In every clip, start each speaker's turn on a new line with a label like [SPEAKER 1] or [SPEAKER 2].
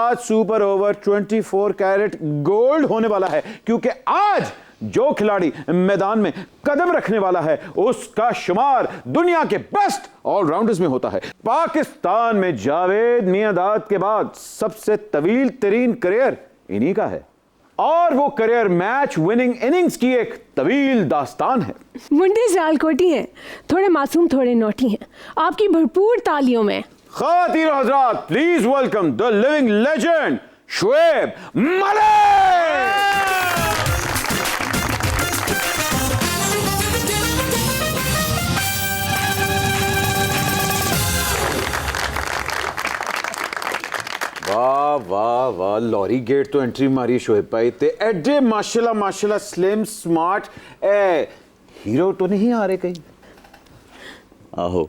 [SPEAKER 1] आज super over 24 carat gold होने वाला है, क्योंकि आज जो खिलाड़ी मैदान में कदम रखने वाला है उसका शुमार दुनिया के बेस्ट ऑलराउंडर्स में होता है। पाकिस्तान में जावेद मियांदाद के बाद सबसे तवील तरीन करियर इन्हीं का है, और वो करियर मैच विनिंग इनिंग्स की एक तवील दास्तान है।
[SPEAKER 2] मुंडे सियालकोटी हैं, थोड़े मासूम थोड़े नोटी हैं। आपकी भरपूर तालियों में
[SPEAKER 1] ख़वातीन और हज़रात, please welcome the living legend Shoaib Malik. वाह वाह वाह, लॉरी गेट तो एंट्री मारी शोएब भाई ते एडे माशाल्लाह माशाल्लाह, स्लिम स्मार्ट हीरो तो नहीं आ रहे कहीं?
[SPEAKER 3] आहो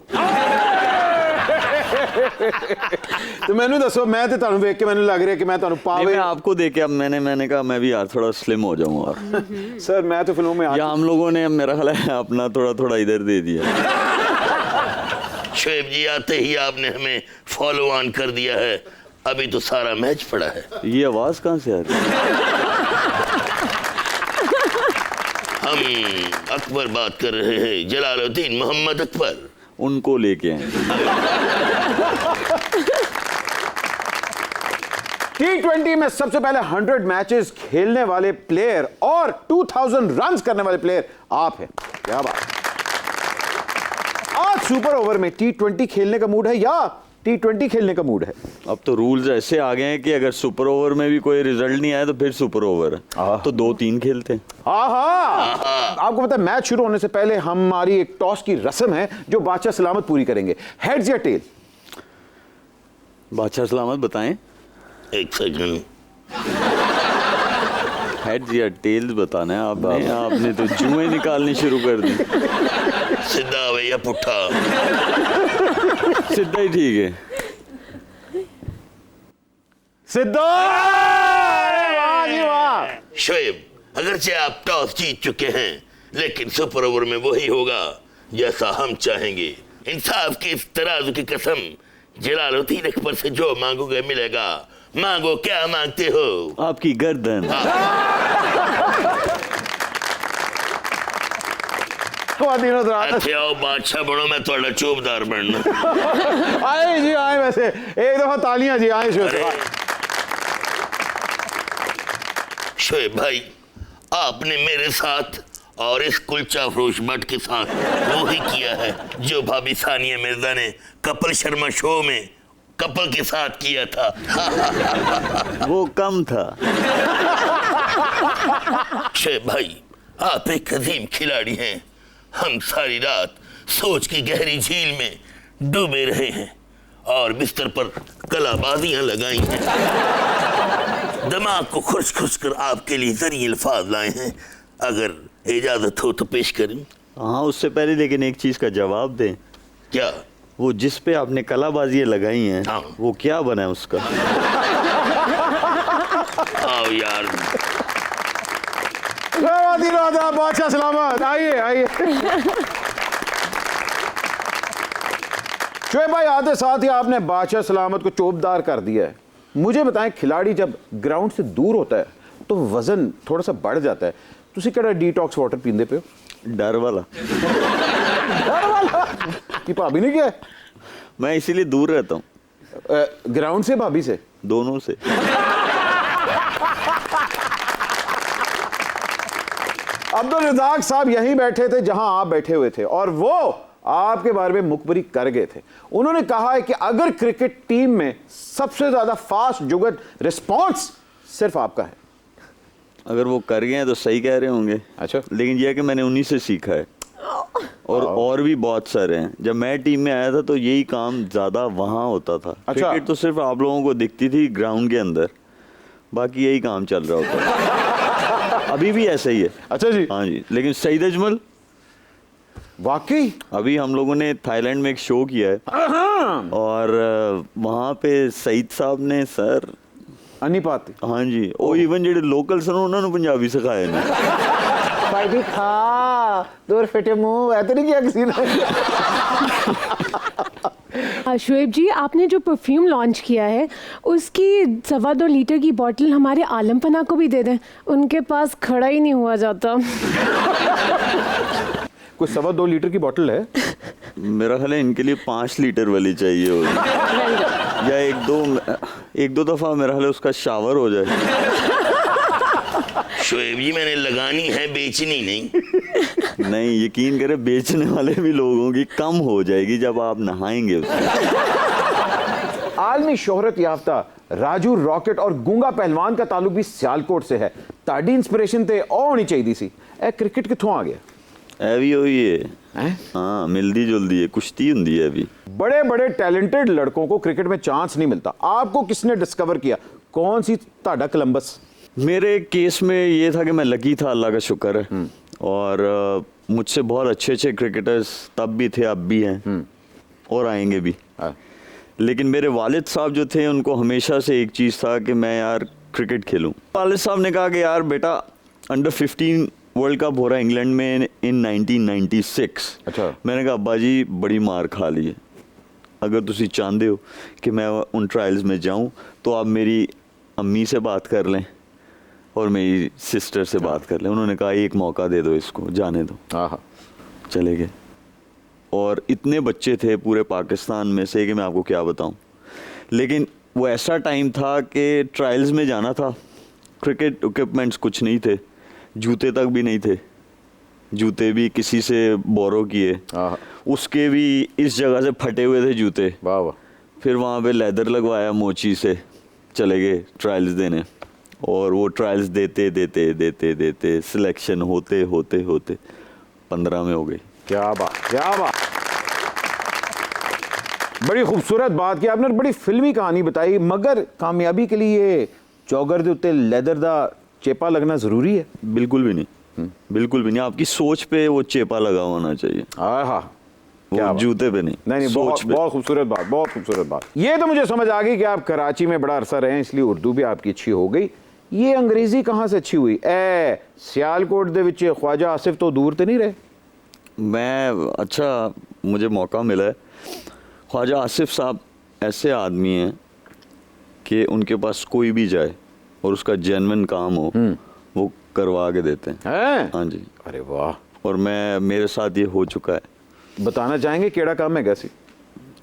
[SPEAKER 1] तो मैंने दसो, मैं तो तुहानू देख के मैंने लग रहा है कि मैं तुहानू पावे।
[SPEAKER 3] मैं आपको देख के अब मैंने कहा मैं भी यार थोड़ा स्लिम हो जाऊंगा।
[SPEAKER 1] सर मैं तो फिल्मों में
[SPEAKER 3] या हम लोगों ने मेरा ख्याल है अपना थोड़ा थोड़ा इधर दे दिया।
[SPEAKER 4] शोएब जी आते ही आपने हमें फॉलो ऑन कर दिया है, अभी तो सारा मैच पड़ा है।
[SPEAKER 3] ये आवाज कहाँ से आ रही है?
[SPEAKER 4] हम अकबर बात कर रहे हैं, जलालुद्दीन मोहम्मद अकबर,
[SPEAKER 3] उनको लेके आए।
[SPEAKER 1] T20 में सबसे पहले 100 मैचेस खेलने वाले प्लेयर और 2000 रन्स करने वाले प्लेयर आप हैं। क्या बात। आज सुपर ओवर में T20 खेलने का मूड है या T20 खेलने का मूड है?
[SPEAKER 3] अब तो रूल्स ऐसे आ गए हैं कि अगर सुपर ओवर में भी कोई रिजल्ट नहीं आया तो फिर सुपर ओवर तो 2-3 खेलते हैं।
[SPEAKER 1] आपको पता है मैच शुरू होने से पहले हमारी एक टॉस की रस्म है जो बादशाह सलामत पूरी करेंगे। हेड्स या टेल?
[SPEAKER 3] बादशाह सलामत बताएं।
[SPEAKER 4] एक सेकंड,
[SPEAKER 3] हेड्स या टेल्स बताना है आपने तो जुएं निकालनी शुरू कर दी।
[SPEAKER 4] सीधा या पुट्ठा?
[SPEAKER 3] सीधा ही ठीक है।
[SPEAKER 1] सिद्धा।
[SPEAKER 4] शोएब, अगरचे आप टॉस जीत चुके हैं, लेकिन सुपर ओवर में वही होगा जैसा हम चाहेंगे। इंसाफ की इस तराजू की कसम, जलालुद्दीन अकबर से जो मांगोगे मिलेगा। मांगो, क्या मांगते हो?
[SPEAKER 3] आपकी गर्दन।
[SPEAKER 4] आओ बादशाह बनो, मैं थोड़ा चौबदार बनना।
[SPEAKER 1] आए जी आए, वैसे एक दफा तालियां जी आए।
[SPEAKER 4] शोएब भाई, आपने मेरे साथ और इस कुलचा फरोश भट्ट के साथ वो ही किया है जो भाभी सानिया मिर्जा ने कपिल शर्मा शो में कपिल के साथ किया था।
[SPEAKER 3] वो कम था।
[SPEAKER 4] शोएब भाई, आप एक अजीम खिलाड़ी हैं। हम सारी रात सोच की गहरी झील में डूबे रहे हैं और बिस्तर पर कलाबाजियां लगाई हैं। दिमाग को खुश खुश कर आपके लिए जरिए अल्फाज लाए हैं। अगर इजाजत हो तो पेश करें।
[SPEAKER 3] हाँ, उससे पहले लेकिन एक चीज का जवाब दें।
[SPEAKER 4] क्या?
[SPEAKER 3] वो जिस पे आपने कलाबाजियां लगाई हैं,
[SPEAKER 4] हाँ।
[SPEAKER 3] वो क्या बना है उसका?
[SPEAKER 4] आओ यार।
[SPEAKER 1] बादशाह सलामत, आइए आइए। शोएब भाई, आते साथ ही आपने बादशाह सलामत को चौबदार कर दिया है। मुझे बताएं, खिलाड़ी जब ग्राउंड से दूर होता है तो वजन थोड़ा सा बढ़ जाता है, तुसी केड़ा डिटॉक्स वाटर पींदे पे हो?
[SPEAKER 3] डर वाला।
[SPEAKER 1] कि भाभी ने क्या है?
[SPEAKER 3] मैं इसीलिए दूर रहता हूँ।
[SPEAKER 1] ग्राउंड से भाभी से?
[SPEAKER 3] दोनों से।
[SPEAKER 1] अब्दुल रज़ाक साहब यहीं बैठे थे जहां आप बैठे हुए थे, और वो आपके बारे में मुखबरी कर गए थे। उन्होंने कहा है कि अगर क्रिकेट टीम में सबसे ज्यादा फास्ट जुगत रिस्पॉन्स सिर्फ आपका है।
[SPEAKER 3] अगर वो कर गए हैं तो सही कह रहे होंगे।
[SPEAKER 1] अच्छा।
[SPEAKER 3] लेकिन यह कि मैंने उन्हीं से सीखा है। और भी बहुत सारे हैं। जब मैं टीम में आया था तो यही काम ज्यादा वहाँ होता था।
[SPEAKER 1] अच्छा।
[SPEAKER 3] क्रिकेट तो सिर्फ आप लोगों को दिखती थी ग्राउंड के अंदर, बाकी यही काम चल रहा होता था। अभी भी ऐसा ही है।
[SPEAKER 1] अच्छा जी।
[SPEAKER 3] हाँ जी, लेकिन सईद अजमल,
[SPEAKER 1] वाकई
[SPEAKER 3] अभी हम लोगों ने थाईलैंड में एक शो किया है और वहाँ पे सईद साहब ने सर
[SPEAKER 1] नहीं पाती।
[SPEAKER 3] हाँ जी, ਉਹ ਇਵਨ ਜਿਹੜੇ ਲੋਕਲ ਸਨ ਉਹਨਾਂ ਨੂੰ ਪੰਜਾਬੀ ਸਿਖਾਏ ਨੇ।
[SPEAKER 1] भाई भी खा दूर फिटे मुंह ऐसे नहीं किया किसी ने।
[SPEAKER 2] शुएब जी, आपने जो परफ्यूम लॉन्च किया है उसकी 2.25 लीटर की बोतल हमारे आलम पना को भी दे दें, उनके पास खड़ा ही नहीं हुआ जाता।
[SPEAKER 1] कोई 2.25 लीटर की बोतल है?
[SPEAKER 3] मेरा ख्याल है इनके लिए 5 लीटर वाली चाहिए होगी, या एक दो दफा मेरा ख्याल है उसका शावर हो जाए।
[SPEAKER 4] शोएब जी, मैंने लगानी है, बेचनी नहीं।
[SPEAKER 3] नहीं, यकीन करें बेचने वाले भी लोगों की कम हो जाएगी जब आप नहाएंगे उसमें।
[SPEAKER 1] आलमी शोहरत याफ्ता राजू रॉकेट और गूंगा पहलवान का ताल्लुक भी सियालकोट से है। ताड़ी इंस्पिरेशन ते ओ होनी चाहिए सी। ए क्रिकेट किथों आ गया?
[SPEAKER 3] ए भी होई है।
[SPEAKER 1] हैं?
[SPEAKER 3] हाँ, मिलदी जुलदी है, कुश्ती हुंदी है अभी।
[SPEAKER 1] बड़े बड़े टैलेंटेड लड़कों को क्रिकेट में चांस नहीं मिलता। आपको किसने डिस्कवर किया? कौन सी ताड़ा कोलंबस?
[SPEAKER 3] मेरे केस में ये था कि मैं लकी था, अल्लाह का शुक्र है, और मुझसे बहुत अच्छे अच्छे क्रिकेटर्स तब भी थे, अब भी हैं और आएंगे भी। लेकिन मेरे वालिद साहब जो थे उनको हमेशा से एक चीज़ था कि मैं यार क्रिकेट खेलूं। वालिद साहब ने कहा कि यार बेटा, अंडर 15 वर्ल्ड कप हो रहा है इंग्लैंड में इन 1996।
[SPEAKER 1] अच्छा।
[SPEAKER 3] मैंने कहा अब्बा जी बड़ी मार खा ली है, अगर तुसी चाहते हो कि मैं उन ट्रायल्स में जाऊं तो आप मेरी अम्मी से बात कर लें और मेरी सिस्टर से बात कर लें। उन्होंने कहा एक मौका दे दो इसको, जाने दो।
[SPEAKER 1] हाँ।
[SPEAKER 3] चले गए और इतने बच्चे थे पूरे पाकिस्तान में से कि मैं आपको क्या बताऊं। लेकिन वो ऐसा टाइम था कि ट्रायल्स में जाना था, क्रिकेट इक्विपमेंट्स कुछ नहीं थे, जूते तक भी नहीं थे, जूते भी किसी से बोरो किए, उसके भी इस जगह से फटे हुए थे जूते।
[SPEAKER 1] वाह वाह।
[SPEAKER 3] फिर वहाँ पे लेदर लगवाया मोची से, चले गए ट्रायल्स देने, और वो ट्रायल्स देते देते देते देते सिलेक्शन होते होते होते 15 में हो गई।
[SPEAKER 1] क्या बात, क्या बात। बड़ी खूबसूरत बात की आपने, बड़ी फिल्मी कहानी बताई। मगर कामयाबी के लिए चौगर दे उत्ते लेदर दा चेपा लगना जरूरी है?
[SPEAKER 3] बिल्कुल भी नहीं, बिल्कुल भी नहीं। आपकी सोच पे वो चेपा लगा होना चाहिए।
[SPEAKER 1] हाँ,
[SPEAKER 3] वो जूते पे नहीं,
[SPEAKER 1] नहीं,
[SPEAKER 3] सोच पे।
[SPEAKER 1] बहुत खूबसूरत बात, बहुत खूबसूरत बात। ये तो मुझे समझ आ गई कि आप कराची में बड़ा अरसा रहे, इसलिए उर्दू भी आपकी अच्छी हो गई। ये अंग्रेजी कहाँ से अच्छी हुई? सियालकोट दे विच ख्वाजा आसिफ तो दूर तो नहीं रहे?
[SPEAKER 3] मैं अच्छा, मुझे मौका मिला है। ख्वाजा आसिफ साहब ऐसे आदमी हैं कि उनके पास कोई भी जाए और उसका जेन्युइन काम हो वो करवा के देते हैं। हाँ जी।
[SPEAKER 1] अरे वाह।
[SPEAKER 3] और मेरे साथ ये हो चुका है।
[SPEAKER 1] बताना चाहेंगे केड़ा काम है? कैसी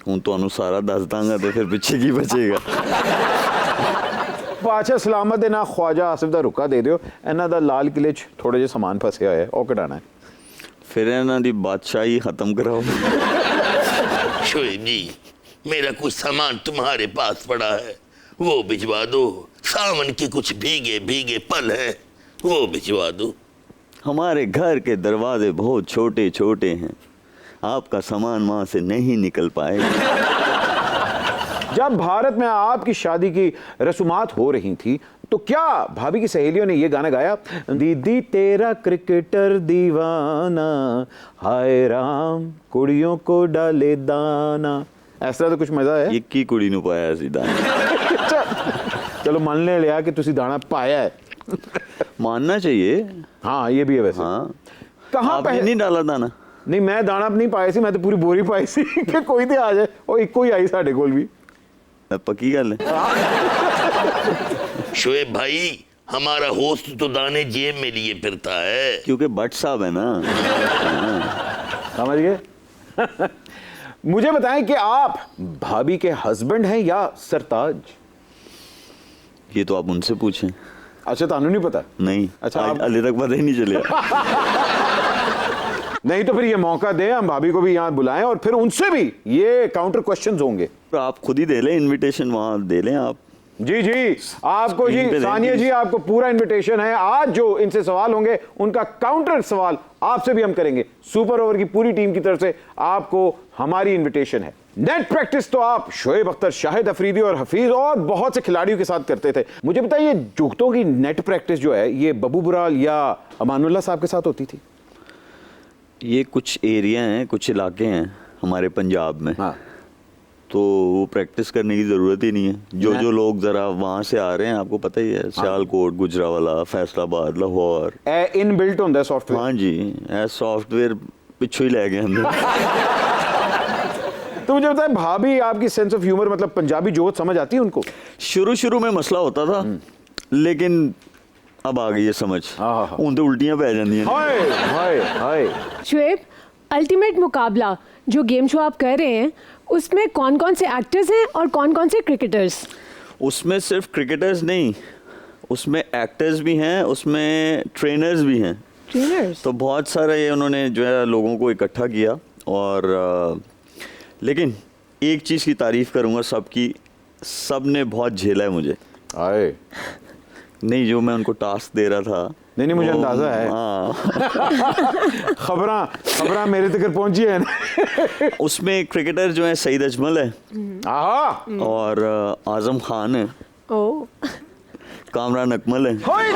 [SPEAKER 3] हूँ तो सारा दस दांगा तो फिर पीछे की बचेगा।
[SPEAKER 1] पाछा सलामत दे ना ख्वाजा आसिफ दा रुका दे दियो। इन्हां दा लाल किले च थोड़े जे सामान फसे होए, ओ कढाना है।
[SPEAKER 3] फिर इन्हां दी बादशाही खत्म कराओ।
[SPEAKER 4] शोएब जी, मेरा कुछ सामान तुम्हारे पास पड़ा है, वो भिजवा दो। सावन के कुछ भीगे भीगे पल हैं, वो भिजवा दो।
[SPEAKER 3] हमारे घर के दरवाजे बहुत छोटे छोटे हैं, आपका सामान वहां से नहीं निकल पाएगा।
[SPEAKER 1] जब भारत में आपकी शादी की रसूमात हो रही थी तो क्या भाभी की सहेलियों ने ये गाना गाया? दीदी तेरा क्रिकेटर दीवाना, हाय राम कुड़ियों को डाले दाना। ऐसा तो कुछ मजा है?
[SPEAKER 3] एक ही कुड़ी नु पाया सी दाना।
[SPEAKER 1] चलो मान ले लिया कि तुसी दाना पाया है।
[SPEAKER 3] मानना चाहिए।
[SPEAKER 1] हाँ, ये भी है वैसे।
[SPEAKER 3] हाँ,
[SPEAKER 1] कहाँ
[SPEAKER 3] आपने नहीं डाला दाना?
[SPEAKER 1] नहीं, मैं दाना नहीं पाया सी, मैं तो पूरी बोरी पाई सी कि कोई तो आ जाए। और एक ही आई साढ़े कोल भी।
[SPEAKER 3] पक्की गल है।
[SPEAKER 4] शोएब भाई, हमारा होस्ट तो दाने जेब में लिए फिरता है।
[SPEAKER 3] क्योंकि भट्ट साहब है ना।
[SPEAKER 1] समझ गए? मुझे बताएं कि आप भाभी के हस्बैंड हैं या सरताज?
[SPEAKER 3] ये तो आप उनसे पूछें।
[SPEAKER 1] अच्छा, तानू नहीं पता?
[SPEAKER 3] नहीं।
[SPEAKER 1] अच्छा,
[SPEAKER 3] अली तक पता ही नहीं चलेगा।
[SPEAKER 1] नहीं तो फिर ये मौका दे, हम भाभी को भी यहाँ बुलाएं और फिर उनसे भी ये काउंटर क्वेश्चंस होंगे।
[SPEAKER 3] तो आप खुद ही दे लें इनविटेशन, वहाँ दे लें आप।
[SPEAKER 1] जी जी, आपको जी
[SPEAKER 3] Screen पे
[SPEAKER 1] सानिया
[SPEAKER 3] देंगे।
[SPEAKER 1] जी, आपको पूरा इनविटेशन है। आज जो इनसे सवाल होंगे उनका काउंटर सवाल आपसे भी हम करेंगे। सुपर ओवर की पूरी टीम की तरफ से आपको हमारी इनविटेशन है। नेट प्रैक्टिस तो आप शोएब अख्तर, शाहिद अफरीदी और हफीज और बहुत से खिलाड़ियों के साथ करते थे। मुझे बताइए, जुगतों की नेट प्रैक्टिस जो है ये बब्बू बुराल या अमानुल्लाह साहब के साथ होती थी?
[SPEAKER 3] ये कुछ एरिया हैं, कुछ इलाके हैं हमारे पंजाब में,
[SPEAKER 1] हाँ।
[SPEAKER 3] तो वो प्रैक्टिस करने की ज़रूरत ही नहीं है। जो लोग ज़रा वहाँ से आ रहे हैं, आपको पता ही है, सियालकोट, गुजरावाला, फैसलाबाद, लाहौर,
[SPEAKER 1] इन बिल्ट होता है सॉफ्टवेयर।
[SPEAKER 3] हाँ जी, सॉफ्टवेयर पिछू ही ले गए हमने।
[SPEAKER 1] तो मुझे बताएं, भाभी आपकी सेंस ऑफ ह्यूमर, मतलब पंजाबी जोक समझ आती है उनको?
[SPEAKER 3] शुरू में मसला होता था, लेकिन अब आ गई है समझ।
[SPEAKER 1] हाँ।
[SPEAKER 3] उन तो उल्टियाँ पै जाती हैं।
[SPEAKER 1] हाय हाय हाय।
[SPEAKER 2] शुएब, अल्टीमेट मुकाबला जो गेम शो आप कर रहे हैं उसमें कौन कौन से एक्टर्स हैं और कौन कौन से क्रिकेटर्स?
[SPEAKER 3] उसमें सिर्फ क्रिकेटर्स नहीं, उसमें एक्टर्स भी हैं, उसमें ट्रेनर्स भी हैं।
[SPEAKER 2] ट्रेनर्स?
[SPEAKER 3] तो बहुत सारे उन्होंने जो है लोगों को इकट्ठा किया। और लेकिन एक चीज़ की तारीफ़ करूँगा सबकी, सब ने बहुत झेला है मुझे।
[SPEAKER 1] हाय।
[SPEAKER 3] नहीं, जो मैं उनको टास्क दे रहा था,
[SPEAKER 1] नहीं मुझे अंदाजा है।
[SPEAKER 3] हाँ।
[SPEAKER 1] खबरां मेरे तक पहुंची है ना।
[SPEAKER 3] उसमें क्रिकेटर जो है सईद अजमल है,
[SPEAKER 1] आहा।
[SPEAKER 3] और आजम खान है,
[SPEAKER 2] ओह,
[SPEAKER 3] कामरान अकमल है,
[SPEAKER 1] हाय।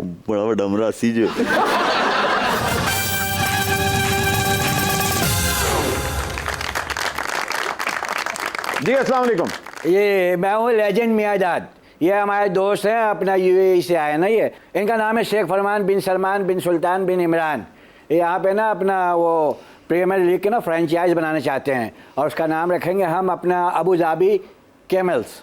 [SPEAKER 3] बड़ा बड़ा डमरासी जो
[SPEAKER 1] जी अस्सलाम वालेकुम।
[SPEAKER 5] ये मैं हूँ लेजेंड मियादाद। ये हमारे दोस्त हैं, अपना यूएई से आए ना। ये इनका नाम है शेख फरमान बिन सलमान बिन सुल्तान बिन इमरान। ये यहाँ पे ना अपना वो प्रीमियर लीग के ना फ्रेंचाइज बनाना चाहते हैं, और उसका नाम रखेंगे हम अपना अबू धाबी कैमल्स।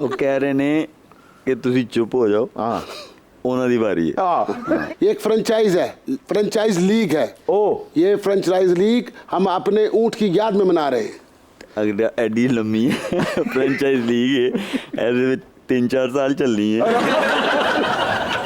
[SPEAKER 3] वो कह रहे ने कि तुसी चुप हो जाओ,
[SPEAKER 1] हाँ।
[SPEAKER 3] ਉਹਨਾਂ ਦੀ ਵਾਰੀ है।
[SPEAKER 6] ये एक फ्रेंचाइज है, फ्रेंचाइज लीग है।
[SPEAKER 1] ओ।
[SPEAKER 6] ये फ्रेंचाइज लीग हम अपने ऊँट की याद में मना रहे हैं।
[SPEAKER 3] अगर एडी लम्मी है, फ्रेंचाइज लीग है, ऐसे में 3-4 साल चल रही है।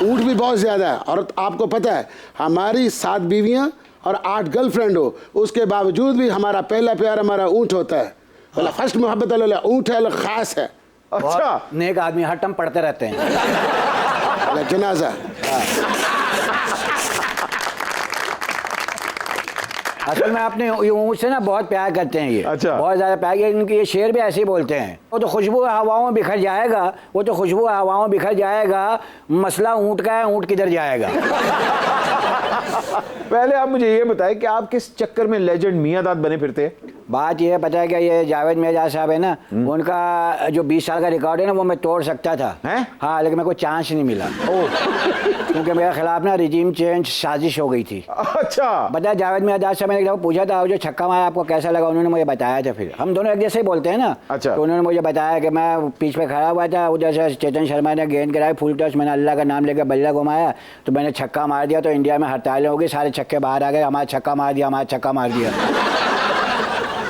[SPEAKER 6] ऊँट भी बहुत ज़्यादा है, और आपको पता है हमारी 7 बीवियाँ और 8 गर्लफ्रेंड हो, उसके बावजूद भी हमारा पहला प्यार हमारा ऊँट होता है। वाला फर्स्ट मोहब्बत वाला ऊँट है, ख़ास है।
[SPEAKER 1] अच्छा।
[SPEAKER 5] नेक आदमी हर टाइम पढ़ते रहते हैं।
[SPEAKER 6] वाला जनाजा।
[SPEAKER 5] असल में अपने ऊँट से ना बहुत प्यार करते हैं ये।
[SPEAKER 1] अच्छा।
[SPEAKER 5] बहुत ज़्यादा प्यार। इनके ये शेर भी ऐसे ही बोलते हैं, वो तो खुशबू हवाओं में बिखर जाएगा, वो तो खुशबू हवाओं में बिखर जाएगा, मसला ऊँट का है, ऊँट किधर जाएगा।
[SPEAKER 1] पहले आप मुझे ये बताएं कि आप किस चक्कर में लेजेंड मियादाद बने फिरते हैं?
[SPEAKER 5] बात ये पता है कि ये जावेद मियादाद साहब है ना, उनका जो 20 साल का रिकॉर्ड है ना, वो मैं तोड़ सकता था।
[SPEAKER 1] हैं?
[SPEAKER 5] हाँ, लेकिन मेरे को चांस नहीं मिला। क्योंकि मेरे खिलाफ ना रिजीम चेंज साजिश हो गई थी।
[SPEAKER 1] अच्छा।
[SPEAKER 5] पता है, जावेद मियादाद साहब मैंने एक दफ़ा पूछा था, वो जो छक्का मारा आपको कैसा लगा, उन्होंने मुझे बताया था। फिर हम दोनों एक जैसे ही बोलते हैं ना।
[SPEAKER 1] अच्छा।
[SPEAKER 5] तो उन्होंने मुझे बताया कि मैं पिच पे खड़ा हुआ था, उधर से चेतन शर्मा ने गेंद गिराई, फुल टॉस, मैंने अल्लाह का नाम लेकर बल्ला घुमाया, तो मैंने छक्का मार दिया। तो इंडिया में हड़तालें हो गई, सारे छक्के बाहर आ गए, हमारा छक्का मार दिया, हमारा छक्का मार दिया।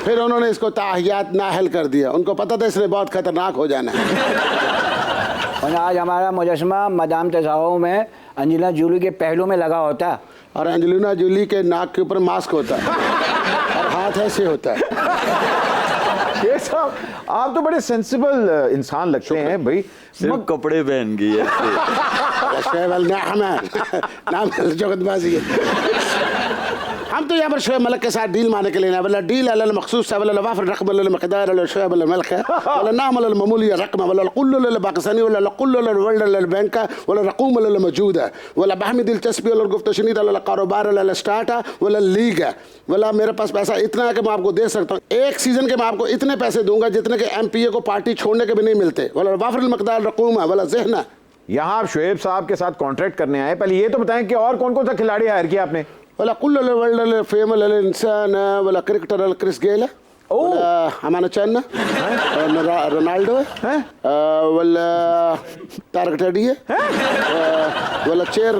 [SPEAKER 6] फिर उन्होंने इसको ताहियात नाहल कर दिया, उनको पता था इसने बहुत खतरनाक हो जाना है।
[SPEAKER 5] और आज हमारा मुजस्समा मदाम तसाओ में अंजेलिना जूली के पहलू में लगा होता,
[SPEAKER 6] और एंजेलिना जूली के नाक के ऊपर मास्क होता है और हाथ ऐसे होता है।
[SPEAKER 1] शेर साहब, आप तो बड़े सेंसिबल इंसान लगते हैं भाई।
[SPEAKER 3] सिर्फ कपड़े पहन गई
[SPEAKER 6] हम तो यहाँ पर शोएब मलिक के साथ डील मारने के लिए ना, वला डील अलल मखसूस है, वला वाफर रकम वला मकदार वला शोएब वला मलिक है, वला नाम वला ममूली रकम वला कुल्लु वला पाकिस्तानी वला कुल्लु वला वर्ल्ड वला बैंक वला रकूम वला मौजूद है, वला बहमी दिलचस्पी वला गुफ्तशनी वला कारोबार वला स्टार्ट है वला लीग है, वला मेरे पास पैसा इतना है कि मैं आपको दे सकता हूँ, एक सीजन के मैं आपको इतने पैसे दूंगा जितने के MPA को पार्टी छोड़ने के भी नहीं मिलते, वला वाफर मकदार रकूम है वला ज़हन है।
[SPEAKER 1] यहाँ आप शोएब साहब के साथ कॉन्ट्रैक्ट करने आए, पहले ये तो बताएं कि और कौन कौन सा खिलाड़ी हायर किया आपने?
[SPEAKER 6] वला कुल्लु वला वर्ल्ड वला फेम वला इंसान वला क्रिकेटर वला क्रिस गेल है, वला अमाना चन्ना, रोनाल्डो है, वला तारक टेडी है, वला चेयर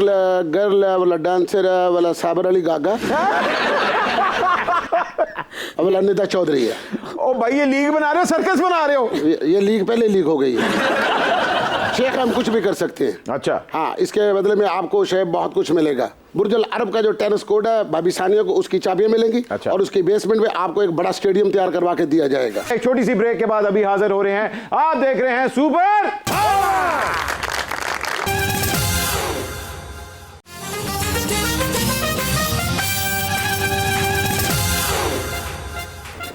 [SPEAKER 6] गर्ल वला डांसर वला साबर अली गागा, वला निदा चौधरी है।
[SPEAKER 1] ओ भाई, ये लीग बना रहे हो, सर्कस बना रहे हो?
[SPEAKER 6] ये लीग पहले लीग हो गई है। शेख हम कुछ भी कर सकते हैं।
[SPEAKER 1] अच्छा।
[SPEAKER 6] हाँ, इसके बदले में आपको शेख बहुत कुछ मिलेगा। बुर्ज अल अरब का जो टेनिस कोर्ट है भाभी सानिया को, उसकी चाबियां मिलेंगी।
[SPEAKER 1] अच्छा।
[SPEAKER 6] और उसकी बेसमेंट में आपको एक बड़ा स्टेडियम तैयार करवा के दिया जाएगा।
[SPEAKER 1] एक छोटी सी ब्रेक के बाद अभी हाजिर हो रहे हैं, आप देख रहे हैं सुपर पावर।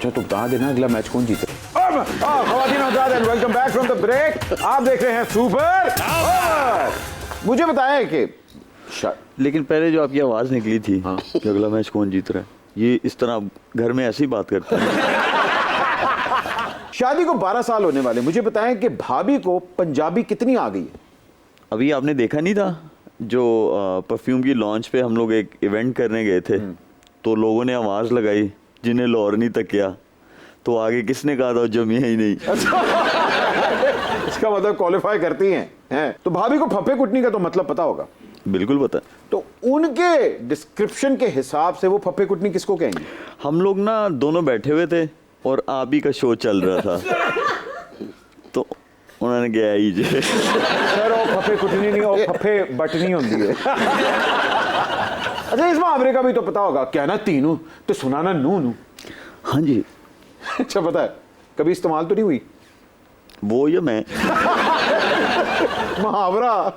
[SPEAKER 1] तो बता देना अगला मैच कौन जीते। खवातीन हज़रात and welcome back from the break. आप देख रहे हैं सुपर पावर। मुझे बताएं कि
[SPEAKER 3] लेकिन पहले जो आपकी आवाज निकली थी कि अगला मैच कौन जीत रहा है, ये इस तरह आप घर में ऐसी बात करते हैं।
[SPEAKER 1] शादी को 12 साल होने वाले, मुझे बताएं कि भाभी को पंजाबी कितनी आ गई है?
[SPEAKER 3] अभी आपने देखा नहीं था जो परफ्यूम की लॉन्च पे हम लोग एक इवेंट करने गए थे, तो लोगों ने आवाज लगाई जिन्हें लाहौर नहीं तकिया, तो आगे किसने कहा था जमिया ही नहीं।
[SPEAKER 1] इसका मतलब क्वालिफाई करती हैं। तो भाभी को फप्पे कुटनी का तो मतलब पता होगा।
[SPEAKER 3] बिल्कुल पता।
[SPEAKER 1] तो उनके डिस्क्रिप्शन के हिसाब से वो फप्पे कुटनी किसको कहेंगे?
[SPEAKER 3] हम लोग ना दोनों बैठे हुए थे और आप ही का शो चल रहा था, तो उन्होंने क्या ही जे
[SPEAKER 1] सर वो फप्पे कुटनी नहीं, वो फप्पे बटनी होती है। अच्छा, इस मुहावरे का भी तो पता होगा, क्या ना तीनों तो सुना ना नू।
[SPEAKER 3] हाँ जी।
[SPEAKER 1] अच्छा, पता है, कभी इस्तेमाल तो नहीं हुई
[SPEAKER 3] वो या मैं
[SPEAKER 1] मुहावरा?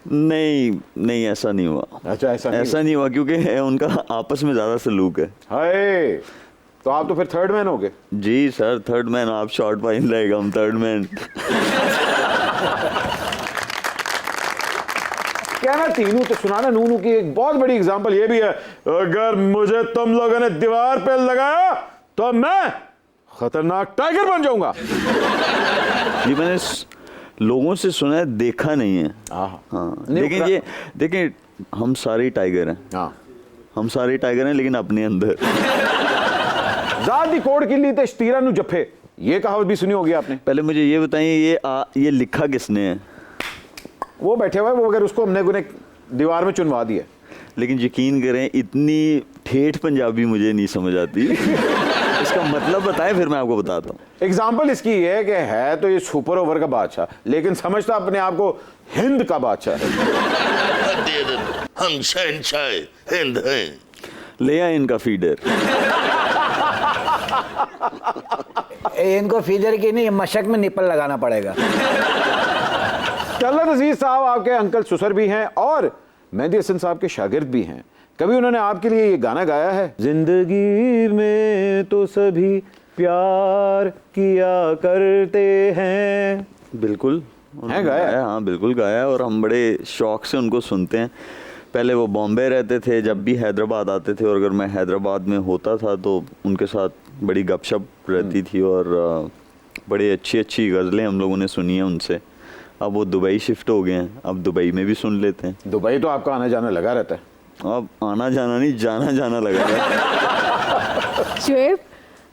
[SPEAKER 3] नहीं ऐसा नहीं हुआ।
[SPEAKER 1] अच्छा, ऐसा
[SPEAKER 3] नहीं हुआ क्योंकि उनका आपस में ज्यादा सलूक है।
[SPEAKER 1] हाय, तो आप तो फिर थर्ड मैन हो गए।
[SPEAKER 3] जी सर, थर्ड मैन। आप शॉर्ट पाइन रहेगा, हम थर्ड मैन।
[SPEAKER 1] कहना तीनों तो सुनाना नूनू की एक बहुत बड़ी एग्जांपल ये भी है, अगर मुझे तुम लोगों ने दीवार पे लगाया तो मैं खतरनाक टाइगर बन जाऊंगा।
[SPEAKER 3] ये मैंने लोगों से सुना है, देखा नहीं है। हाँ, लेकिन ये देखिए, हम सारे टाइगर हैं।
[SPEAKER 1] हाँ,
[SPEAKER 3] हम सारे टाइगर हैं, लेकिन अपने अंदर।
[SPEAKER 1] ज़ात दी कोड़ के लिए तश्तीरा नु जफे, ये कहावत भी सुनी होगी आपने।
[SPEAKER 3] पहले मुझे ये बताइए, ये लिखा किसने है?
[SPEAKER 1] वो बैठे हुए, वो अगर उसको हमने दीवार में चुनवा दिया।
[SPEAKER 3] लेकिन यकीन करें, इतनी ठेठ पंजाबी मुझे नहीं समझ आती। इसका मतलब बताएं, फिर मैं आपको बताता हूँ।
[SPEAKER 1] एग्जाम्पल इसकी है कि है तो ये सुपर ओवर का बादशाह, लेकिन समझता अपने आप को हिंद का बादशाह है।
[SPEAKER 4] हम शहंशाह हिंद हैं।
[SPEAKER 3] ले आए इनका फीडर।
[SPEAKER 5] इनको फीडर की नहीं, मशक में निपल लगाना पड़ेगा।
[SPEAKER 1] तलत अजीज साहब आपके अंकल सुसर भी हैं और मेहदी हसन साहब के शागिर्द भी हैं। कभी उन्होंने आपके लिए ये गाना गाया है, जिंदगी में तो सभी प्यार किया करते हैं?
[SPEAKER 3] बिल्कुल
[SPEAKER 1] है, गाया है?
[SPEAKER 3] हाँ बिल्कुल गाया है, और हम बड़े शौक से उनको सुनते हैं। पहले वो बॉम्बे रहते थे, जब भी हैदराबाद आते थे, और अगर मैं हैदराबाद में होता था तो उनके साथ बड़ी गपशप रहती थी, और बड़ी अच्छी गज़लें हम लोगों ने सुनी हैं उनसे। अब वो दुबई शिफ्ट हो गए हैं, अब दुबई में भी सुन लेते हैं।
[SPEAKER 1] दुबई तो आपका आना जाना लगा रहता है।
[SPEAKER 3] अब आना जाना नहीं, जाना जाना लगा है।
[SPEAKER 2] Shoaib,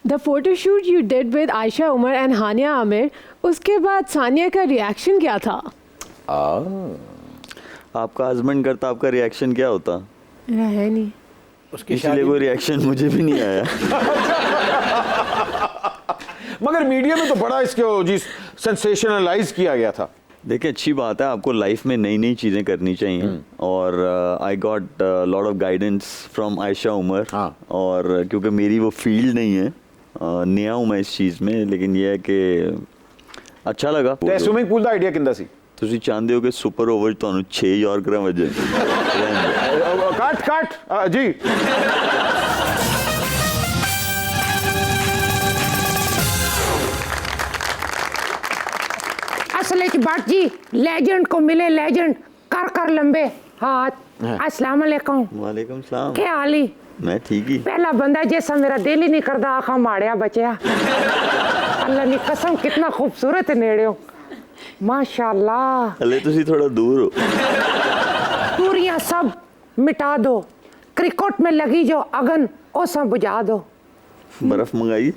[SPEAKER 2] the photoshoot you did with Ayesha Omar and Hania Aamir, उसके बाद सानिया का रिएक्शन क्या था?
[SPEAKER 3] आपका हस्बैंड करता, आपका रिएक्शन क्या होता?
[SPEAKER 2] है नहीं,
[SPEAKER 3] इसलिए कोई रिएक्शन मुझे भी नहीं आया।
[SPEAKER 1] मगर मीडिया में तो बड़ा इसको जी सेंसेशनलाइज किया गया था।
[SPEAKER 3] देखिए, अच्छी बात है, आपको लाइफ में नई नई चीज़ें करनी चाहिए, और I got lot of guidance from Ayesha Umar.
[SPEAKER 1] हाँ।
[SPEAKER 3] और क्योंकि मेरी वो फील्ड नहीं है, नया हूँ मैं इस चीज़ में, लेकिन यह है कि अच्छा लगा।
[SPEAKER 1] तो स्विमिंग पूल का आइडिया किंदा सी?
[SPEAKER 3] ਤੁਸੀਂ ਚਾਹੁੰਦੇ ਹੋ ਕਿ ਸੁਪਰ ਓਵਰ ਤੁਹਾਨੂੰ 6 ਯਾਰਕਰਾਂ ਵਜੇ?
[SPEAKER 1] काट जी।
[SPEAKER 7] असल बात जी, लेजेंड को मिले लेजेंड, कर लंबे हाथ। अस्सलाम वालेकुम।
[SPEAKER 3] वालेकुम सलाम।
[SPEAKER 7] क्या हाल ही?
[SPEAKER 3] मैं ठीक ही।
[SPEAKER 7] पहला बंदा जैसा मेरा दिल ही नहीं करता आखा माड़िया बचया। अल्लाह की कसम, कितना खूबसूरत है नेड़ियों, माशाल्लाह।
[SPEAKER 3] हले तुसी थोड़ा दूर हो।
[SPEAKER 7] दूरियां सब मिटा दो, क्रिकेट में लगी जो अगन वो सब बुझा दो।
[SPEAKER 3] बर्फ मंगाई?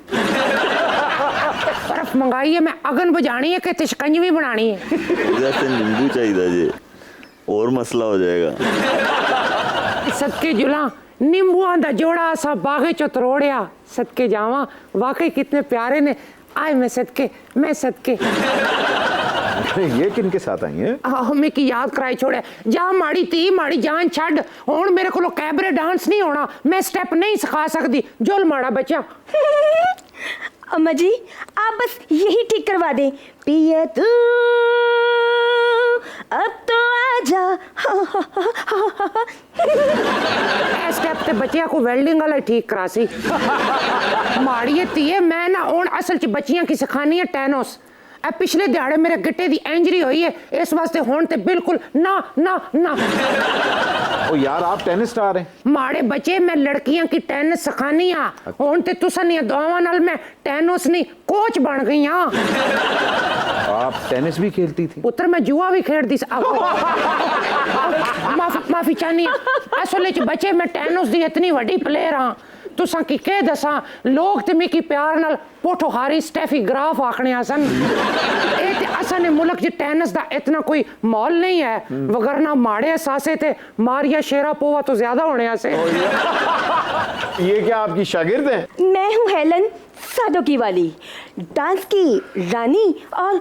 [SPEAKER 7] बर्फ मंगाई है, मैं अगन बुझानी है कि तिशकंजवी बनानी है?
[SPEAKER 3] जैसे नींबू चाहिए जी, और मसला हो जाएगा।
[SPEAKER 7] सदके जुला नींबुआं दा जोड़ा सा बागे चो तरोड़िया, सदके जावा, वाकई कितने प्यारे ने। आए मैं सदके, मैं सदके।
[SPEAKER 1] ये किनके साथ आई है?
[SPEAKER 7] हमें की याद कराई छोड़े जा माड़ी ती माड़ी जान छड़ हुण मेरे को कैबरे डांस नहीं होना, मैं स्टेप नहीं सिखा सकती। जोल माड़ा बच्चा।
[SPEAKER 8] अम्मा जी आप बस यही ठीक करवा दें। पिया तू अब तो आजा।
[SPEAKER 7] स्टेप ते बच्चिया को वेल्डिंग वाला ठीक करा सी। माड़ी तीए मैं ना हुण असल च बच्चियां की सिखानी है टेनिस। पिछले दिहाड़े मेरे गिट्टे दी इंजरी हुई है, इस वास्ते हुण ते बिल्कुल ना ना ना।
[SPEAKER 1] ओ यार आप टेनिस स्टार हैं।
[SPEAKER 7] माड़े बच्चे मैं लड़कियां की टेनिस सिखानी आ। हुण ते तुसां दी दुआवां नाल मैं टेनिस नहीं कोच बन गई हां।
[SPEAKER 1] आप टेनिस भी खेलती थी?
[SPEAKER 7] पुत्र मैं जुआ भी खेड़दी सी। माफी चाहनी असल च बच्चे मैं टेनिस दी इतनी वड्डी प्लेयर हां तुसां की कह दसां। लोग ते मिकी प्यार नाल पोठोहारी स्टेफी ग्राफ आखने आसन। ए ते असां ने मुल्क च टेनिस दा इतना कोई मॉल नहीं है, वगरना माड़े सासे थे मारिया शेरापोवा तो ज्यादा होने आसे।
[SPEAKER 1] ये क्या आपकी शागिर्द हैं?
[SPEAKER 8] मैं हूँ हेलन सादोकी वाली, डांस की रानी और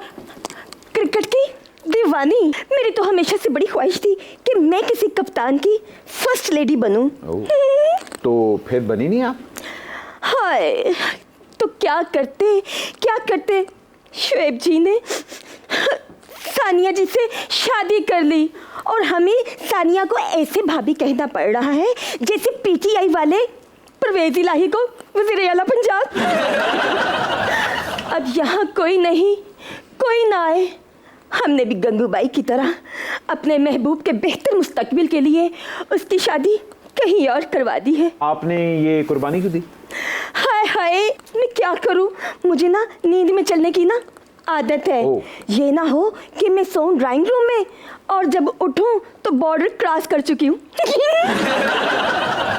[SPEAKER 8] क्रिकेट की दीवानी। मेरी तो हमेशा से बड़ी ख्वाहिश थी कि मैं किसी कप्तान की फर्स्ट लेडी बनूं।
[SPEAKER 1] तो फिर बनी नहीं आप?
[SPEAKER 8] हाय तो क्या करते शुएब जी ने सानिया जी से शादी कर ली और हमें सानिया को ऐसे भाभी कहना पड़ रहा है जैसे पीटीआई वाले परवेज इलाही को वज़ीर आला पंजाब। अब यहाँ कोई नहीं, कोई ना आए। हमने भी गंगूबाई की तरह अपने महबूब के बेहतर मुस्तकबिल के लिए उसकी शादी कहीं और करवा दी है।
[SPEAKER 1] आपने ये कुर्बानी क्यों दी?
[SPEAKER 8] हाय हाय मैं क्या करूं, मुझे ना नींद में चलने की ना आदत है। ये ना हो कि मैं सोऊं ड्राइंग रूम में और जब उठूं तो बॉर्डर क्रॉस कर चुकी हूँ।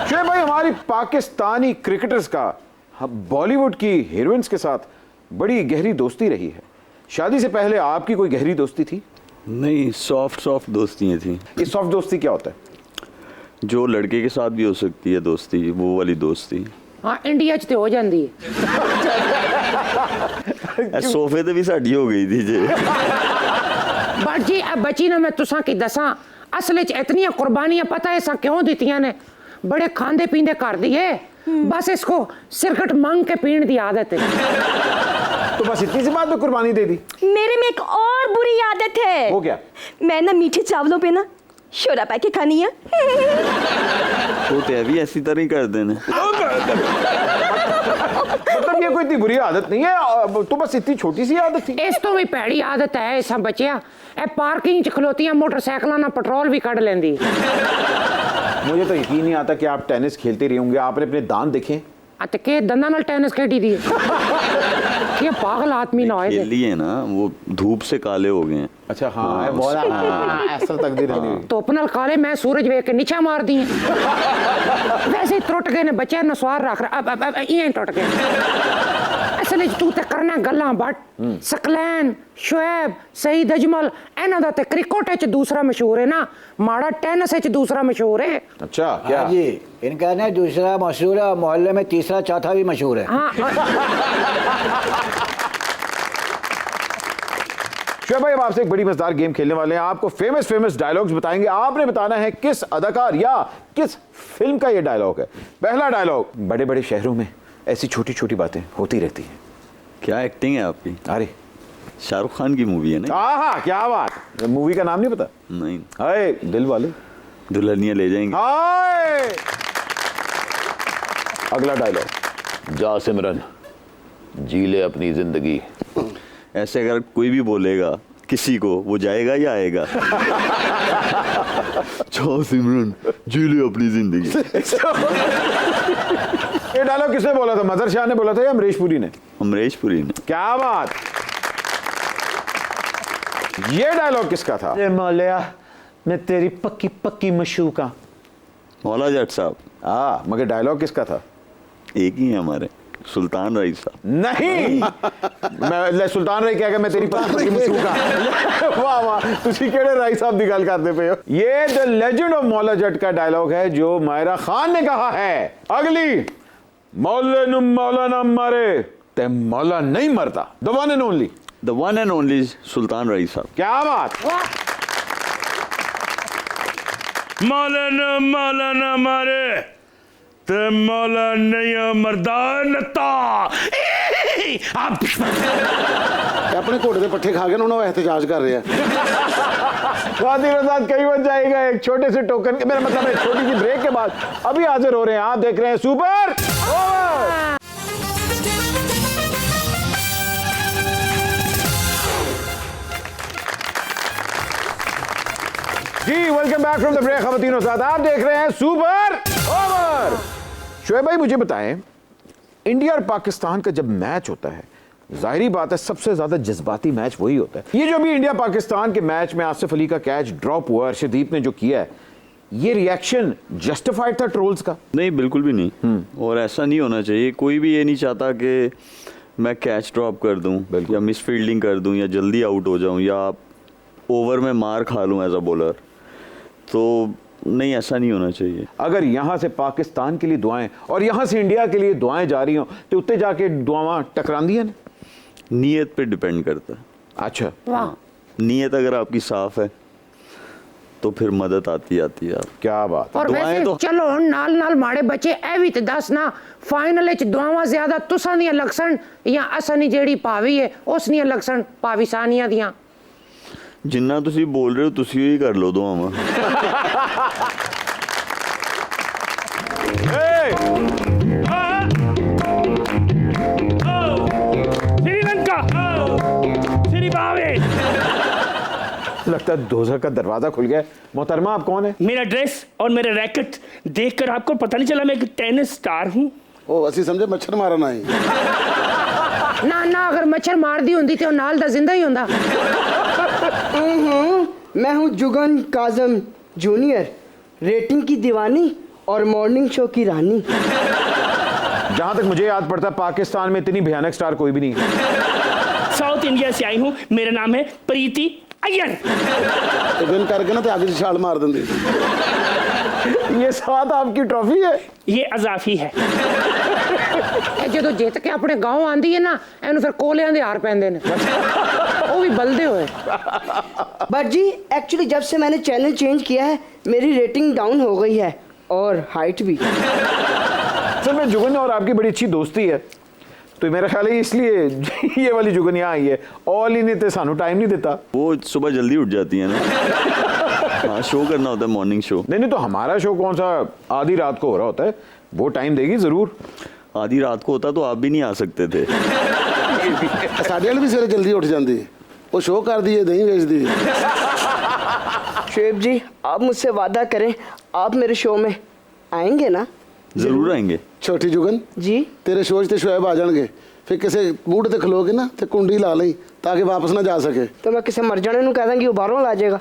[SPEAKER 1] शुएब भाई हमारी पाकिस्तानी क्रिकेटर्स का बॉलीवुड की हीरोइंस के साथ बड़ी गहरी दोस्ती रही है। शादी से पहले आपकी कोई गहरी दोस्ती थी?
[SPEAKER 3] नहीं, सॉफ्ट दोस्तियाँ थी।
[SPEAKER 1] ये सॉफ्ट दोस्ती क्या होता है?
[SPEAKER 3] जो लड़के के साथ भी हो सकती है दोस्ती, वो वाली दोस्ती।
[SPEAKER 7] हाँ इंडिया च ते हो जाती है।
[SPEAKER 3] सोफे ते भी साडी हो गई थी जे।
[SPEAKER 7] बट जी अब बची ना मैं तुसां की दसां असल च इतनियां कुर्बानियां पता है सा क्यों दितियां ने। बड़े खांदे पींदे कर दिए, बस इसको सिरकट मांग के पीने की आदत है।
[SPEAKER 1] तो बस इतनी सी बात में कुर्बानी दे दी?
[SPEAKER 8] मेरे में एक और बुरी आदत है।
[SPEAKER 1] वो क्या? मैं
[SPEAKER 8] ना मीठे चावलों पे ना शोरा पा के खानी है।
[SPEAKER 3] तो ते भी ऐसी तरह ही कर देने।
[SPEAKER 1] मतलब ये कोई इतनी बुरी आदत नहीं है, तो बस इतनी छोटी सी आदत थी।
[SPEAKER 7] इस तो भी भैड़ी आदत है ऐसा बच्चिया। ए पार्किंग च खलोतियां मोटरसाइकिलों ना पेट्रोल भी कढ़ लेंदी।
[SPEAKER 1] मुझे तो यकीन नहीं आता कि आप टेनिस खेलते रहे होंगे। आपने अपने दांत देखे?
[SPEAKER 7] अते के दंदा नाल टेनिस खेडी दी। ये पागल आदमी ना
[SPEAKER 3] खेल लिए ना, वो धूप से काले हो गए हैं।
[SPEAKER 1] अच्छा हाँ, बहुत ऐसा तकदीर है।
[SPEAKER 7] धुप नाल काले मैं सूरज वेख के नीचा मार दी। वैसे ही टुट गए ने बच्चे नसवार रख रहा। अब ये टुट गए। असल तू ते करना गल्ला बट सकलैन शुएब सईद अजमल इन्हां दा ते क्रिकेट च दूसरा मशहूर है ना, माड़ा टेनिस च दूसरा मशहूर है।
[SPEAKER 1] अच्छा क्या?
[SPEAKER 5] हाँ जी इनका ना दूसरा मशहूर है, मोहल्ले में तीसरा चौथा भी मशहूर है।
[SPEAKER 7] हाँ
[SPEAKER 1] शुएब भाई अब आपसे एक बड़ी मजेदार गेम खेलने वाले हैं। आपको फेमस डायलॉग्स बताएंगे, आपने बताना है किस अदाकार या किस फिल्म का ये डायलॉग है। पहला डायलॉग, बड़े बड़े शहरों में ऐसी छोटी छोटी बातें होती रहती हैं।
[SPEAKER 3] क्या एक्टिंग है आपकी।
[SPEAKER 1] अरे
[SPEAKER 3] शाहरुख खान की मूवी है ना?
[SPEAKER 1] हाँ क्या बात, मूवी का नाम नहीं पता?
[SPEAKER 3] नहीं।
[SPEAKER 1] हाय दिल वाले
[SPEAKER 3] दुल्हनिया ले जाएंगे।
[SPEAKER 1] हाय। अगला डायलॉग,
[SPEAKER 4] जा सिमरन जी ले अपनी जिंदगी।
[SPEAKER 3] ऐसे अगर कोई भी बोलेगा किसी को, वो जाएगा या आएगा? जाओ सिमरन जी ले अपनी जिंदगी।
[SPEAKER 1] ये डायलॉग किसने बोला था? मजर शाह ने बोला था या अमरीश पुरी ने?
[SPEAKER 3] अमरीश पुरी ने।
[SPEAKER 1] क्या बात। ये डायलॉग किसका था? मौलिया मैं तेरी पक्की पक्की मशूका।
[SPEAKER 3] मौला जट साहब।
[SPEAKER 1] मगर डायलॉग किसका था?
[SPEAKER 3] एक ही है हमारे, सुल्तान राय साहब।
[SPEAKER 1] नहीं मैं सुल्तान राय क्या मैं तेरी पक्की मशूका। वाह वाह, तुसी केड़े राय साहब की गल करते पे हो। ये the legend of Maula Jatt का डायलॉग है जो मायरा खान ने कहा है। अगली, मौले नु मौला ना मारे ते मौला नहीं मरता। The one and only,
[SPEAKER 3] the one and only Sultan Rais साहब।
[SPEAKER 1] क्या बात।
[SPEAKER 4] मौलाना मौलाना मारे ते मौला नहीं मरदा नता। आप
[SPEAKER 6] अपने घोड़े के पट्ठे खा के ना उन्होंने एहतजाज कर रहे हैं।
[SPEAKER 1] खातिन आजाद कहीं बच जाएगा एक छोटे से टोकन के, मेरा मतलब है छोटी सी ब्रेक के बाद अभी हाजिर हो रहे हैं। आप देख रहे हैं सुपर ओवर। जी welcome back from the break. खातिन आजाद आप देख रहे हैं सुपर ओवर। शोएब भाई मुझे बताएं, इंडिया और पाकिस्तान का जब मैच होता है, जाहिरी बात है सबसे ज्यादा जज्बाती मैच वही होता है। ये जो भी इंडिया पाकिस्तान के मैच में आसिफ अली का कैच ड्रॉप हुआ, अर्शदीप ने जो किया है, ये रिएक्शन जस्टिफाइड था ट्रोल्स का?
[SPEAKER 3] नहीं, बिल्कुल भी नहीं। और ऐसा नहीं होना चाहिए। कोई भी ये नहीं चाहता कि मैं कैच ड्रॉप कर दूं या मिस फील्डिंग कर दूं या जल्दी आउट हो जाऊं या ओवर में मार खा लूं एज अ बॉलर। तो नहीं, ऐसा नहीं होना चाहिए।
[SPEAKER 1] अगर यहां से पाकिस्तान के लिए दुआएं और यहां से इंडिया के लिए दुआएं जा रही हो तो उत्ते जाके दुआवां टकरांदियां ने?
[SPEAKER 3] नीयत पे डिपेंड करता है।
[SPEAKER 1] अच्छा,
[SPEAKER 7] वाह,
[SPEAKER 3] नीयत अगर आपकी साफ है तो फिर मदद आती है।
[SPEAKER 1] क्या बात।
[SPEAKER 7] और
[SPEAKER 3] दुआएं
[SPEAKER 7] वैसे
[SPEAKER 3] तो-
[SPEAKER 7] चलो हुण नाल नाल माड़े बच्चे ए भी ते दस ना, फाइनल च दुआवां ज्यादा तुसां दियां लक्षण या असां दी जेड़ी पावी है उस दियां लक्षण पाकिस्तानियां दियां?
[SPEAKER 3] जिन्ना तुसी बोल रहे हो तुसी ही कर लो दुआवां।
[SPEAKER 9] श्रीलंका, श्री बावे।
[SPEAKER 1] लगता है दोजख का दरवाजा खुल गया। मोहतरमा आप कौन है?
[SPEAKER 9] मेरा ड्रेस और मेरा रैकेट देखकर आपको पता नहीं चला मैं एक टेनिस स्टार हूँ?
[SPEAKER 6] ओ असी समझे मच्छर मारना है।
[SPEAKER 7] ना ना, अगर मच्छर मार दी होंदी ते ओ नाल दा जिंदा ही होंदा।
[SPEAKER 10] मैं हूँ जुगन काजम जूनियर, रेटिंग की दीवानी और मॉर्निंग शो की रानी।
[SPEAKER 1] जहां तक मुझे याद पड़ता है पाकिस्तान में इतनी भयानक स्टार कोई भी नहीं है।
[SPEAKER 9] साउथ इंडिया से आई हूँ, मेरा नाम है प्रीति अय्यर।
[SPEAKER 6] तो विन करके ना तो आगे से छाल मार देंगे।
[SPEAKER 1] ये साथ आपकी ट्रॉफी है?
[SPEAKER 9] ये अजाफी है।
[SPEAKER 7] ए जदों जित के अपने गांव आंदी है ना, एनु फिर कोलियां दे हार पैंदे ने, वो भी बलदे हुए।
[SPEAKER 10] बट जी एक्चुअली जब से मैंने चैनल चेंज किया है मेरी रेटिंग डाउन हो गई है और हाइट भी।
[SPEAKER 1] सर में जुगन और आपकी बड़ी अच्छी दोस्ती है, तो मेरा ख्याल है इसलिए ये वाली जुगन यहाँ आई है। ऑल ही नहीं तो सानू टाइम नहीं देता।
[SPEAKER 3] वो सुबह जल्दी उठ जाती है ना। हाँ, शो करना होता है, मॉर्निंग शो।
[SPEAKER 1] नहीं तो हमारा शो कौन सा आधी रात को हो रहा होता है, वो टाइम देगी जरूर।
[SPEAKER 3] आधी रात को होता तो आप भी नहीं आ सकते थे।
[SPEAKER 6] साढ़े वाले भी सवेरे जल्दी उठ जाती है, वो शो कर दिए दही बेच दी।
[SPEAKER 10] शुएब जी आप मुझसे वादा करें आप मेरे शो में आएंगे ना?
[SPEAKER 3] जरूर आएंगे।
[SPEAKER 6] छोटी जुगन
[SPEAKER 10] जी
[SPEAKER 6] तेरे शोज ते शोएब आ जाएंगे, फिर किसी बूढ़े ते खलोगे ना तो कुंडी ला ली ताकि वापस ना जा सके।
[SPEAKER 10] तो मैं किसी मर जाने कह देंगी वो बाहरों ला जाएगा।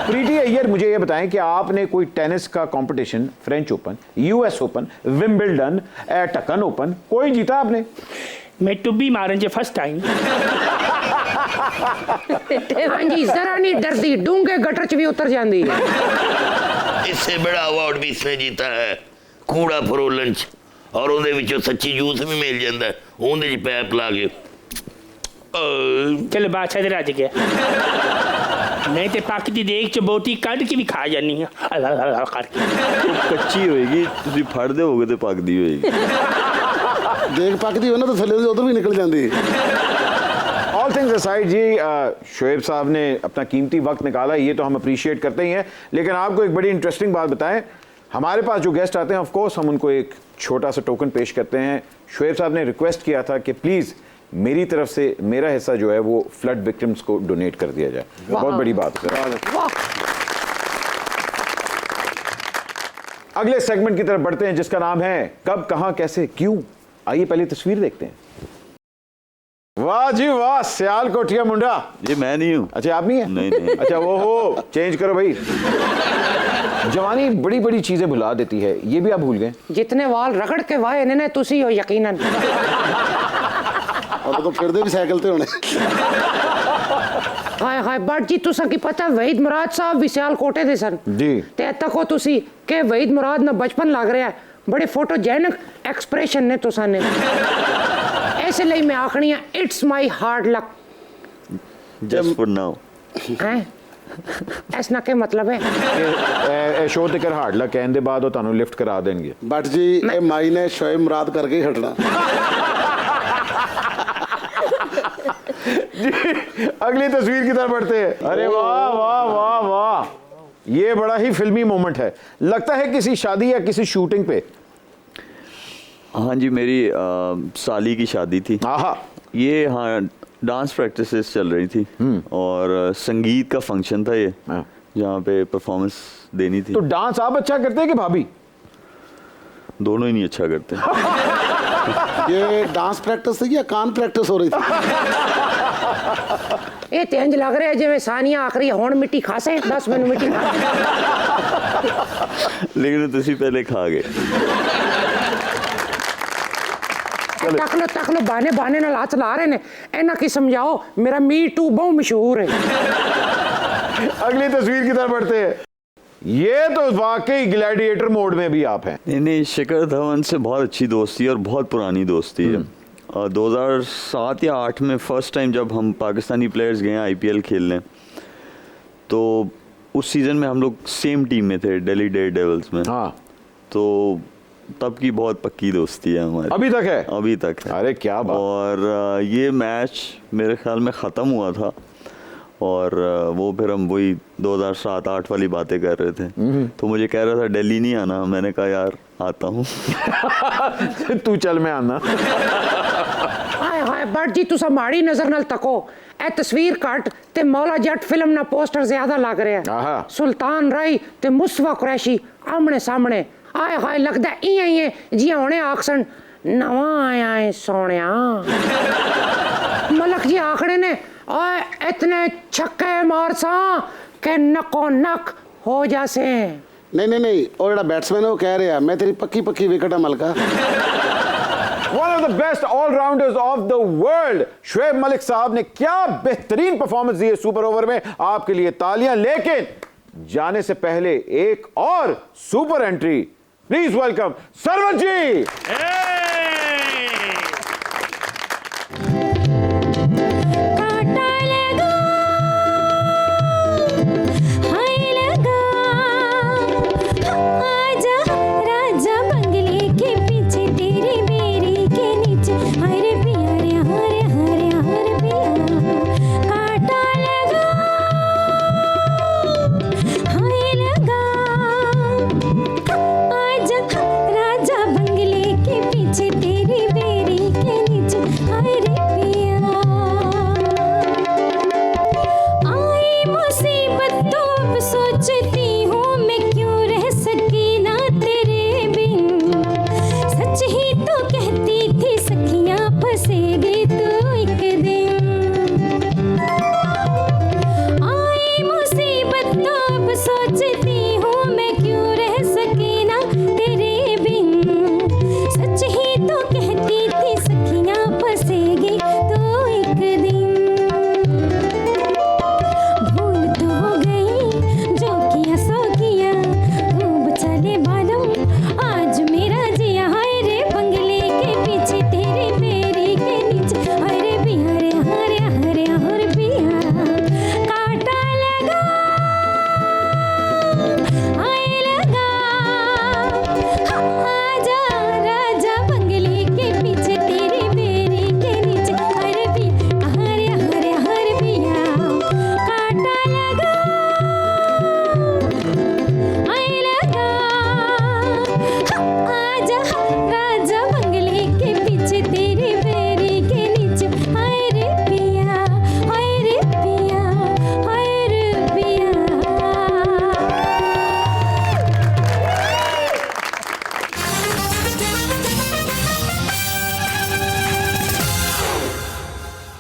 [SPEAKER 1] प्रीति अय्यर मुझे ये बताएं कि आपने कोई टेनिस का competition, French Open, US Open, Wimbledon, टकन ओपन कोई जीता आपने?
[SPEAKER 9] मैं टुब्बी मारन फर्स्ट टाइम।
[SPEAKER 7] हाँ जी, जरा नहीं डरदी, डूंगे गटर च भी उतर जाती है।
[SPEAKER 4] इससे बड़ा अवार्ड भी इसने जीता है, कूड़ा फरोलन च, और ਉਹਦੇ ਵਿੱਚੋਂ ਸੱਚੀ ਜੂਸ ਵੀ ਮਿਲ ਜਾਂਦਾ ਹੈ, ਉਹਦੇ 'ਚ ਪੈਪ ਲਾ ਕੇ।
[SPEAKER 9] चलो बादशाह दे रज गया। नहीं तो पक दी देख च बोटी कढ़ के भी खा जानी है करके।
[SPEAKER 3] कच्ची होएगी, तुसी फड़ देओगे तो पकदी होएगी।
[SPEAKER 6] देख पकदी हो ना तो थले उधर भी निकल जाती है।
[SPEAKER 1] ऑल थिंग्स असाइड जी, शोएब साहब ने अपना कीमती वक्त निकाला, ये तो हम अप्रिशिएट करते ही हैं। लेकिन आपको एक बड़ी इंटरेस्टिंग बात बताएं, हमारे पास जो गेस्ट आते हैं ऑफ कोर्स हम उनको एक छोटा सा टोकन पेश करते हैं। शोएब साहब ने रिक्वेस्ट किया था कि प्लीज़ मेरी तरफ से मेरा हिस्सा जो है वो फ्लड विक्टिम्स को डोनेट कर दिया जाए। बहुत बड़ी बात है। अगले सेगमेंट की तरफ बढ़ते हैं जिसका नाम है कब, कहां, कैसे, क्यों। आइए पहली तस्वीर देखते हैं। वाह जी वाह, सियाल कोठिया मुंडा।
[SPEAKER 3] ये मैं नहीं हूँ।
[SPEAKER 1] अच्छा आप नहीं है?
[SPEAKER 3] नहीं।
[SPEAKER 1] अच्छा वो हो, चेंज करो भाई। जवानी बड़ी बड़ी चीजें भुला देती है, ये भी आप भूल गए।
[SPEAKER 7] जितने वाल रगड़ के वाए ने तुसी हो यकीनन।
[SPEAKER 6] और तो फिर भी साइकिल ते होने।
[SPEAKER 7] हाय हाय बट जी तुसा की पता वहीद मुराद साहब भी सियालकोटे दे सन
[SPEAKER 1] जी।
[SPEAKER 7] ते तको तुसी के वहीद मुराद ना बचपन लग रहा है, बड़े फोटोजेनिक एक्सप्रेशन ने तुसा ने। इसलिए मैं आखनी है it's my hard luck
[SPEAKER 3] just for now.
[SPEAKER 7] है ऐसा क्या मतलब है?
[SPEAKER 1] शो ते कर हार्ड लक कहने बाद ਤੁਹਾਨੂੰ ਲਿਫਟ ਕਰਾ ਦੇਣਗੇ।
[SPEAKER 6] बट जी ये माई ने शोएब मुराद करके ही हटना।
[SPEAKER 1] जी अगली तस्वीर की तरफ बढ़ते हैं। अरे वाह वाह वाह वाह, ये बड़ा ही फिल्मी मोमेंट है, लगता है किसी शादी या किसी शूटिंग पे।
[SPEAKER 3] हाँ जी, मेरी साली की शादी थी।
[SPEAKER 1] आहा,
[SPEAKER 3] ये हाँ डांस प्रैक्टिसेस चल रही थी और संगीत का फंक्शन था ये, जहाँ पे परफॉर्मेंस देनी थी।
[SPEAKER 1] तो डांस आप अच्छा करते हैं कि भाभी?
[SPEAKER 3] दोनों ही नहीं अच्छा करते।
[SPEAKER 6] ये डांस प्रैक्टिस थी या कान प्रैक्टिस हो रही थी?
[SPEAKER 7] ये तेंज लग रहा है जिਵੇਂ सानिया आखरी होन मिट्टी खासे 10 मिनट मिट्टी खा
[SPEAKER 3] लेकिन तुसी पहले खा गए।
[SPEAKER 7] तक लो बाने बाने नाल हाथ ला रहे ने, इन्हां की समझाओ मेरा मी टू बहुत मशहूर है।
[SPEAKER 1] अगली तस्वीर की तरफ बढ़ते हैं। ये तो वाकई ग्लैडिएटर मोड में भी आप हैं।
[SPEAKER 3] नहीं, शिखर धवन से बहुत अच्छी दोस्ती है और बहुत पुरानी दोस्ती है। 2007 या 8 में फर्स्ट टाइम जब हम पाकिस्तानी प्लेयर्स गए IPL खेलने, तो उस सीज़न में हम लोग सेम टीम में थे, दिल्ली डेयरडेविल्स में।
[SPEAKER 1] हाँ,
[SPEAKER 3] तो तब की बहुत पक्की दोस्ती है हमारी।
[SPEAKER 1] अभी तक है?
[SPEAKER 3] अभी तक है।
[SPEAKER 1] अरे क्या बात।
[SPEAKER 3] और ये मैच मेरे ख्याल में ख़त्म हुआ था और वो फिर हम वही 2007-8 वाली बातें कर रहे थे। तो मुझे कह रहा था दिल्ली नहीं आना, मैंने कहा यार आता हूँ।
[SPEAKER 1] तू चल मैं आना।
[SPEAKER 7] हाय हाय बट जी तुसा माड़ी नजर नाल तको, ए तस्वीर कट ते मौला जट फिल्म ना पोस्टर ज्यादा लग रहा
[SPEAKER 1] आहा।
[SPEAKER 7] है। सुल्तान राय ते मुस्तफा कुरैशी आमने सामने। हाय हाय लगदा इयां ही है जियां हुणे आखसन नवा आया है सोनिया। मलक जी आखड़े ने ओए इतने छक्के मारसा के नको नक हो जासे।
[SPEAKER 6] नहीं और जेड़ा बैट्समैन है वो कह रहा है मैं तेरी पक्की पक्की विकेट है मलका।
[SPEAKER 1] One of the best all-rounders of the world, Shoaib Malik साहब ने क्या बेहतरीन परफॉर्मेंस दी है सुपर ओवर में, आपके लिए तालियां। लेकिन जाने से पहले एक और super entry, please welcome Sarwat ji.